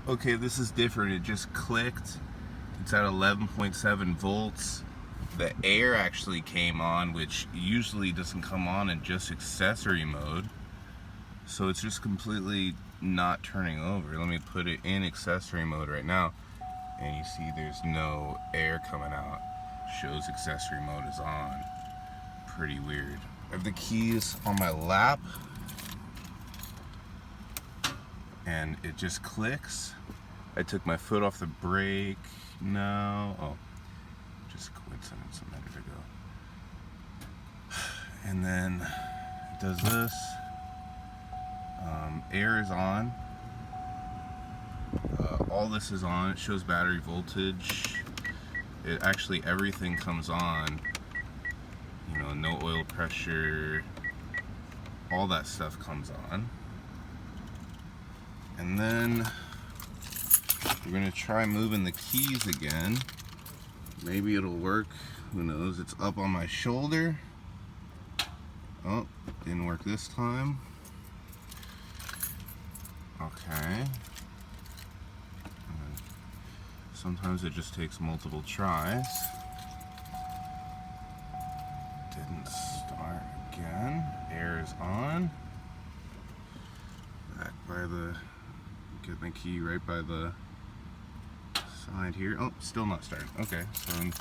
Okay, this is different. It just clicked. It's at 11.7 volts. The air actually came on, which usually doesn't come on in just accessory mode. So it's just completely not turning over. Let me put it in accessory mode right now. And you see there's no air coming out. Shows accessory mode is on. Pretty weird. I have the keys on my lap. And it just clicks. I took my foot off the brake. No. Oh, just coincidence a minute ago. And then it does this. Air is on. All this is on. It shows battery voltage. It actually, everything comes on. You know, no oil pressure. All that stuff comes on. And then we're gonna try moving the keys again. Maybe it'll work, who knows. It's up on my shoulder. Oh, didn't work this time. Okay. Sometimes it just takes multiple tries. Didn't start again. Air is on. Back by the, get my key right by the side here. Oh, still not starting. Okay, so I'm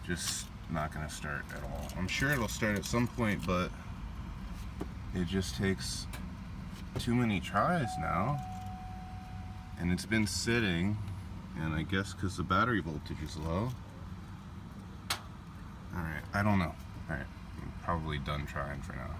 just not gonna start at all. I'm sure it'll start at some point, but it just takes too many tries now. And it's been sitting, and I guess because the battery voltage is low. Alright, I don't know. Alright, I'm probably done trying for now.